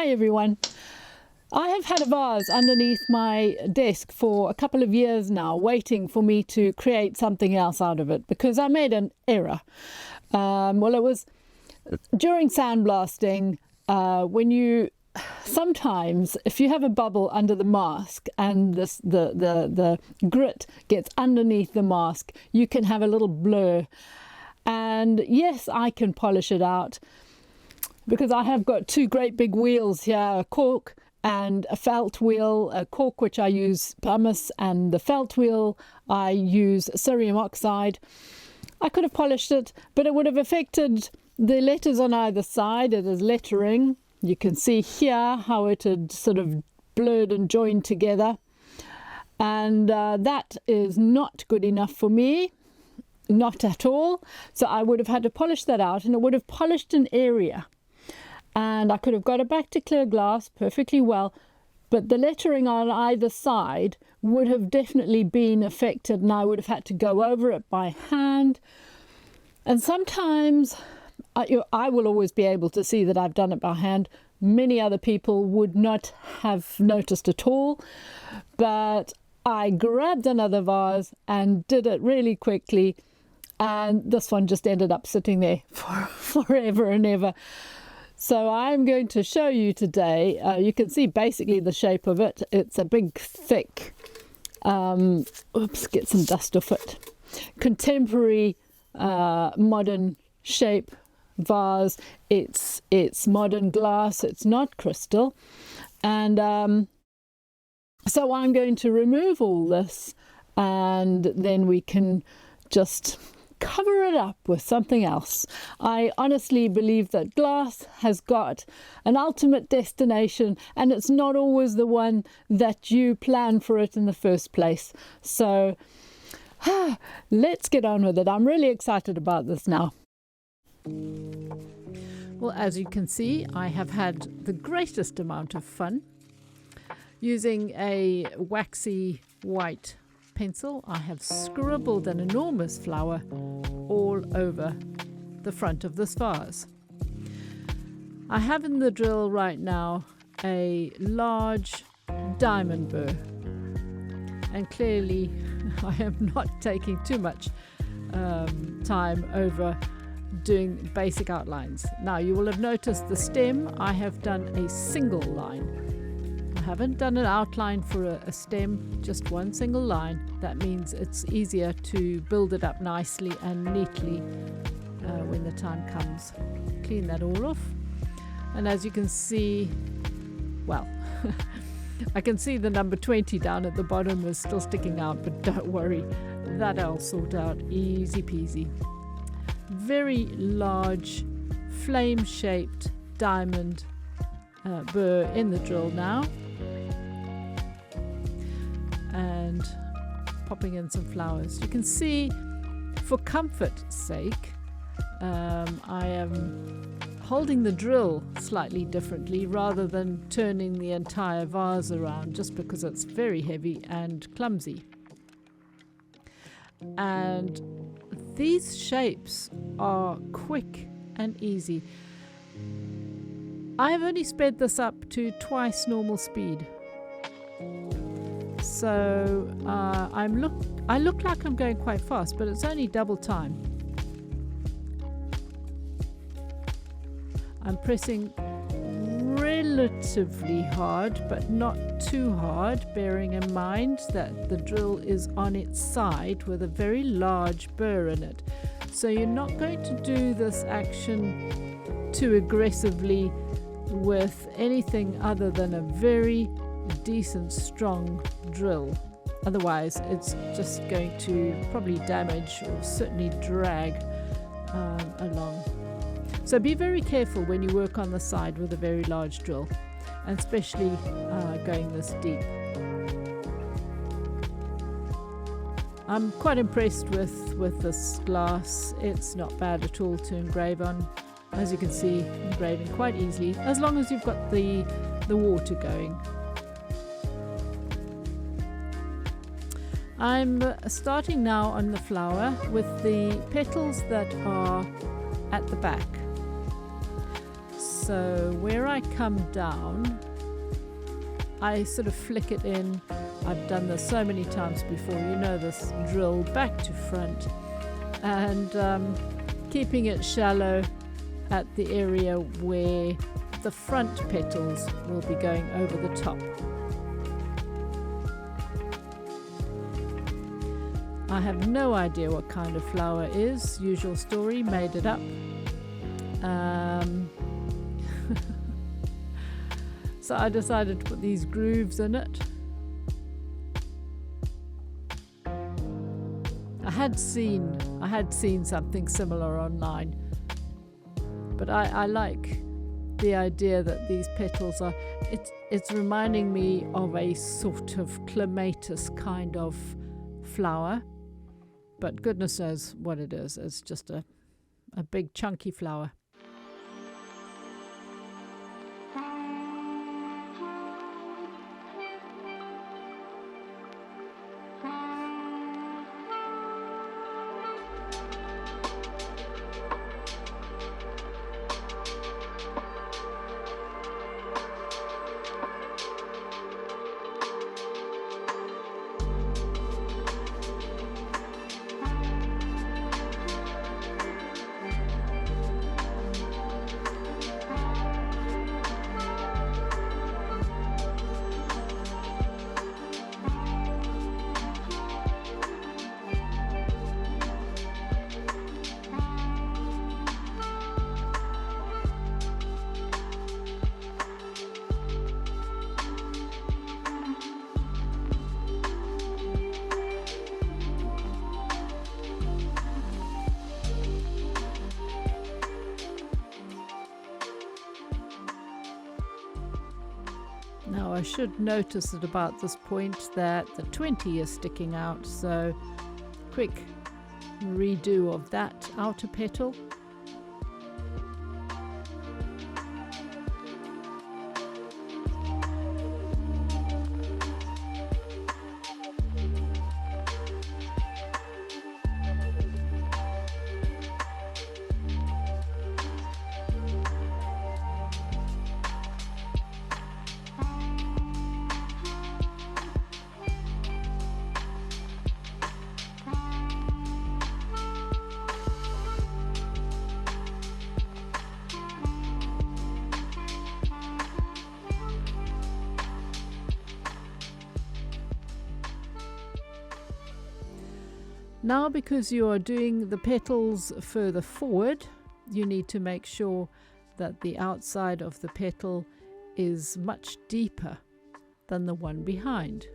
Hi everyone. I have had a vase underneath my desk for a couple of years now, waiting for me to create something else out of it because I made an error. Well, it was during sandblasting when you sometimes, if you have a bubble under the mask and the grit gets underneath the mask, you can have a little blur. And yes, I can polish it out because I have got two great big wheels here, a cork and a felt wheel. A cork which I use pumice, and the felt wheel I use cerium oxide. I could have polished it, but it would have affected the letters on either side. It is lettering. You can see here how it had sort of blurred and joined together, and that is not good enough for me, not at all. So I would have had to polish that out, and it would have polished an area, and I could have got it back to clear glass perfectly well, but the lettering on either side would have definitely been affected, and I would have had to go over it by hand. And sometimes I will always be able to see that I've done it by hand. Many other people would not have noticed at all, but I grabbed another vase and did it really quickly, and this one just ended up sitting there for forever and ever. So I'm going to show you today. You can see basically the shape of it. It's a big, thick, oops, get some dust off it, contemporary modern shape vase. It's modern glass, it's not crystal. And so I'm going to remove all this, and then we can just cover it up with something else. I honestly believe that glass has got an ultimate destination, and it's not always the one that you plan for it in the first place. So let's get on with it. I'm really excited about this now. Well, as you can see, I have had the greatest amount of fun using a waxy white pencil. I have scribbled an enormous flower all over the front of this vase. I have in the drill right now a large diamond burr, and clearly I am not taking too much time over doing basic outlines. Now you will have noticed the stem, I have done a single line. I haven't done an outline for a stem, just one single line. That means it's easier to build it up nicely and neatly when the time comes. Clean that all off, and as you can see, well, I can see the number 20 down at the bottom is still sticking out, but don't worry, that I'll sort out easy peasy. Very large flame-shaped diamond burr in the drill now, and popping in some flowers. You can see, for comfort's sake, I am holding the drill slightly differently rather than turning the entire vase around, just because it's very heavy and clumsy. And these shapes are quick and easy. I have only sped this up to twice normal speed. So I look like I'm going quite fast, but it's only double time. I'm pressing relatively hard, but not too hard, bearing in mind that the drill is on its side with a very large burr in it. So you're not going to do this action too aggressively with anything other than a very decent, strong drill. Otherwise, it's just going to probably damage or certainly drag along. So be very careful when you work on the side with a very large drill, and especially going this deep. I'm quite impressed with this glass. It's not bad at all to engrave on. As you can see, engraving quite easily, as long as you've got the water going. I'm starting now on the flower with the petals that are at the back. So where I come down, I sort of flick it in. I've done this so many times before, you know this drill, back to front, and keeping it shallow at the area where the front petals will be going over the top. I have no idea what kind of flower it is. Usual story, made it up. So I decided to put these grooves in it. I had seen something similar online, but I like the idea that these petals are, it's reminding me of a sort of clematis kind of flower, but goodness knows what it is. It's just a big chunky flower. Now I should notice at about this point that the 20 is sticking out, so quick redo of that outer petal. Now, because you are doing the petals further forward, you need to make sure that the outside of the petal is much deeper than the one behind.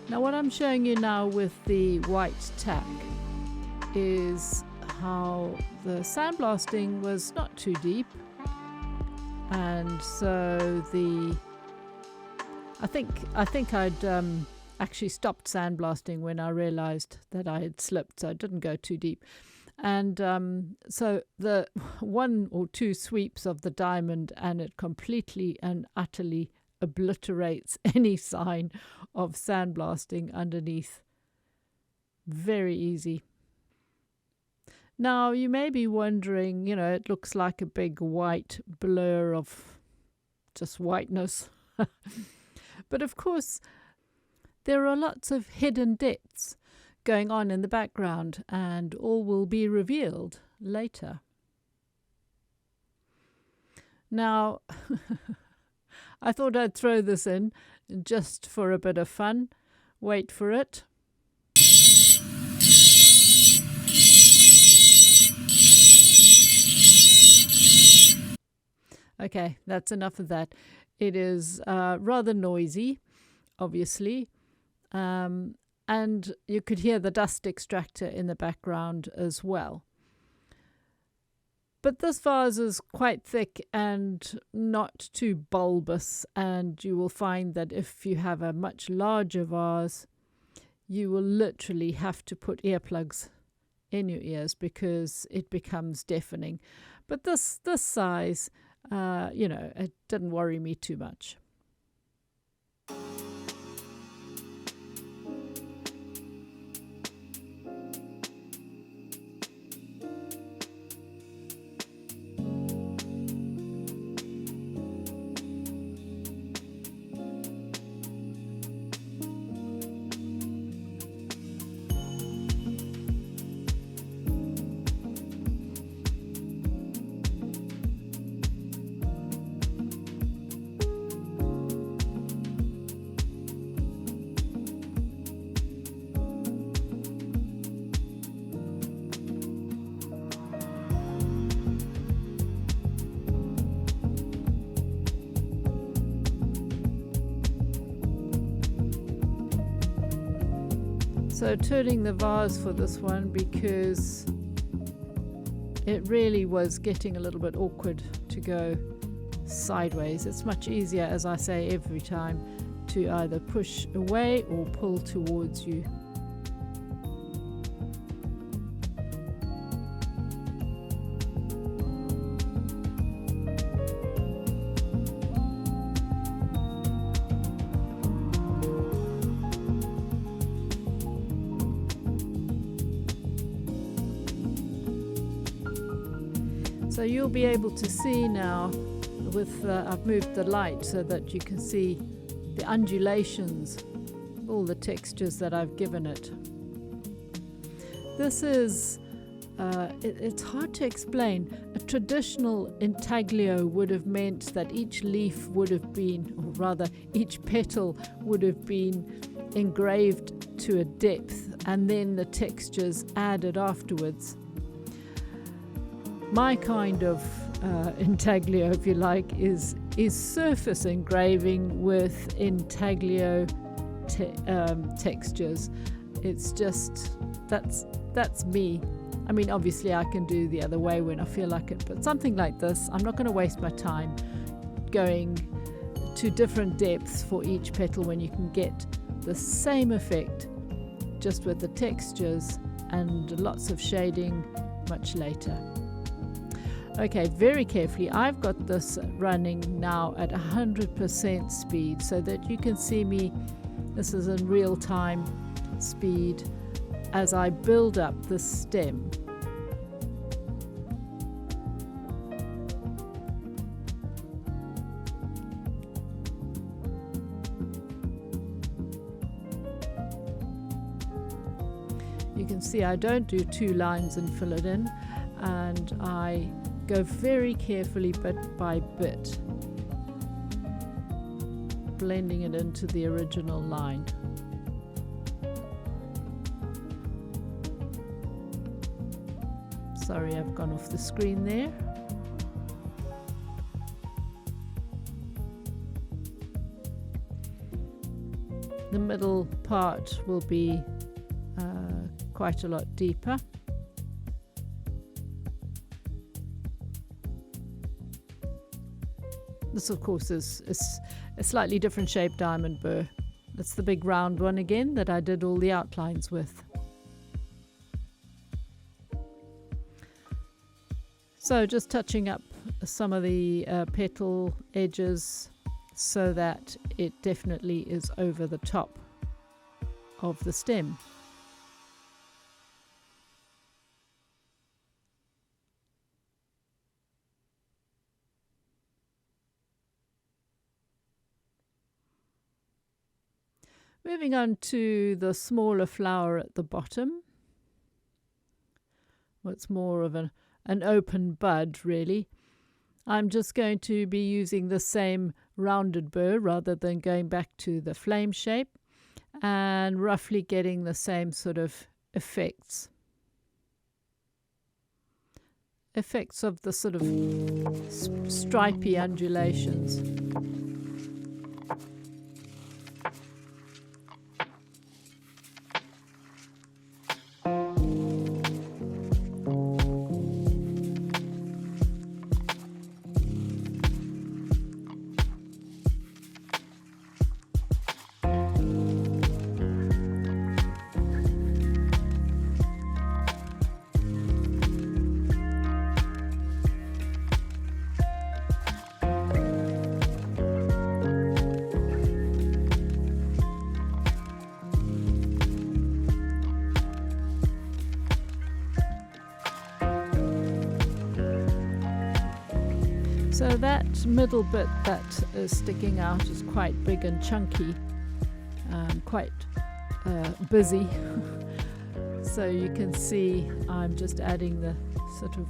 Now what I'm showing you now with the white tack is how the sandblasting was not too deep, and so I think I'd actually stopped sandblasting when I realized that I had slipped, so I didn't go too deep. And so the one or two sweeps of the diamond and it completely and utterly obliterates any sign of sandblasting underneath. Very easy. Now you may be wondering, you know, it looks like a big white blur of just whiteness. But of course there are lots of hidden depths going on in the background, and all will be revealed later. Now I thought I'd throw this in just for a bit of fun. Wait for it. Okay, that's enough of that. It is rather noisy, obviously. And you could hear the dust extractor in the background as well. But this vase is quite thick and not too bulbous, and you will find that if you have a much larger vase, you will literally have to put earplugs in your ears because it becomes deafening. But this size, it didn't worry me too much. So turning the vase for this one because it really was getting a little bit awkward to go sideways. It's much easier, as I say every time, to either push away or pull towards you. So you'll be able to see now with, I've moved the light so that you can see the undulations, all the textures that I've given it. This is, it's hard to explain. A traditional intaglio would have meant that each leaf would have been, or rather each petal would have been engraved to a depth and then the textures added afterwards. My kind of intaglio, if you like, is surface engraving with intaglio textures. It's just, that's me. I mean, obviously I can do the other way when I feel like it, but something like this, I'm not going to waste my time going to different depths for each petal when you can get the same effect just with the textures and lots of shading much later. Okay, very carefully, I've got this running now at 100% speed so that you can see me, this is in real time speed, as I build up the stem. You can see I don't do 2 lines and fill it in, and I go very carefully bit by bit, blending it into the original line. Sorry, I've gone off the screen there. The middle part will be quite a lot deeper. This, of course, is a slightly different shaped diamond burr. That's the big round one again that I did all the outlines with. So just touching up some of the petal edges so that it definitely is over the top of the stem. Moving on to the smaller flower at the bottom. Well, it's more of an open bud, really. I'm just going to be using the same rounded burr rather than going back to the flame shape, and roughly getting the same sort of effects. effects of the sort of stripy undulations. So that middle bit that is sticking out is quite big and chunky, quite busy. So you can see I'm just adding the sort of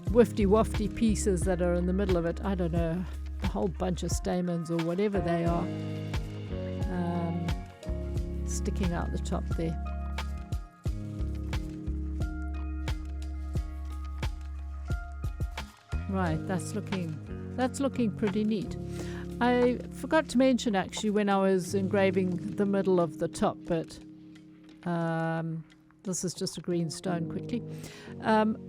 wifty-wafty pieces that are in the middle of it. I don't know, a whole bunch of stamens or whatever they are, sticking out the top there. Right, that's looking pretty neat. I forgot to mention actually when I was engraving the middle of the top bit, this is just a green stone quickly,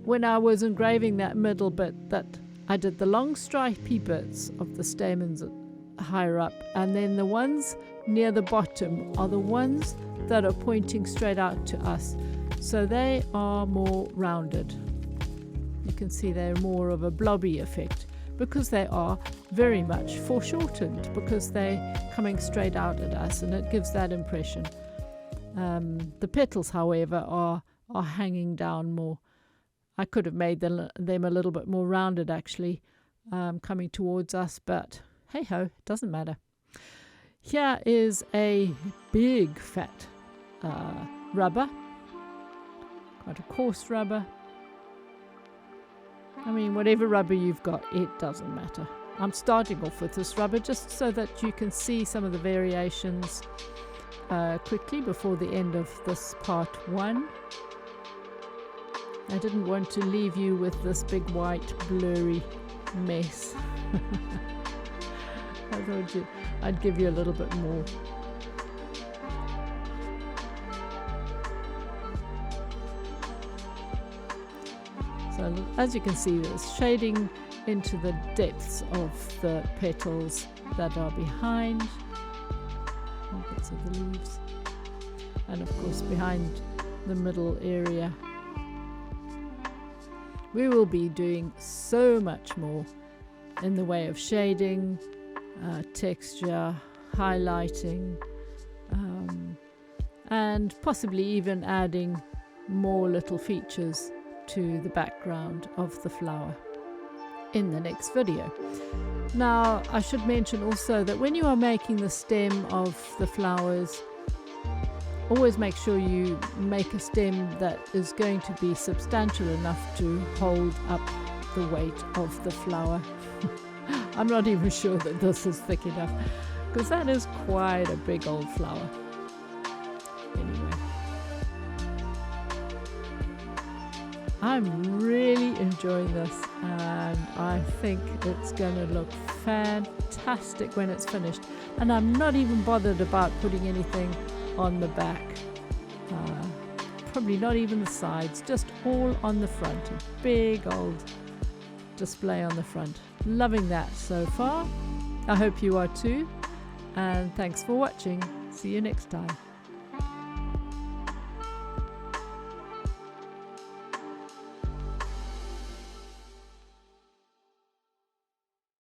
when I was engraving that middle bit, that I did the long stripy bits of the stamens higher up, and then the ones near the bottom are the ones that are pointing straight out to us, so they are more rounded. You can see they're more of a blobby effect because they are very much foreshortened, because they're coming straight out at us, and it gives that impression. The petals, however, are hanging down more. I could have made them a little bit more rounded actually, coming towards us, but hey ho, it doesn't matter. Here is a big fat rubber, quite a coarse rubber. I mean, whatever rubber you've got, it doesn't matter. I'm starting off with this rubber just so that you can see some of the variations quickly before the end of this part 1. I didn't want to leave you with this big white blurry mess. I thought I'd give you a little bit more. So as you can see, there's shading into the depths of the petals that are behind bits of the leaves, and of course behind the middle area. We will be doing so much more in the way of shading, texture, highlighting, and possibly even adding more little features to the background of the flower in the next video. Now, I should mention also that when you are making the stem of the flowers, always make sure you make a stem that is going to be substantial enough to hold up the weight of the flower. I'm not even sure that this is thick enough, because that is quite a big old flower. Anyway, I'm really enjoying this, and I think it's going to look fantastic when it's finished. And I'm not even bothered about putting anything on the back, probably not even the sides, just all on the front. A big old display on the front. Loving that so far. I hope you are too, and thanks for watching. See you next time.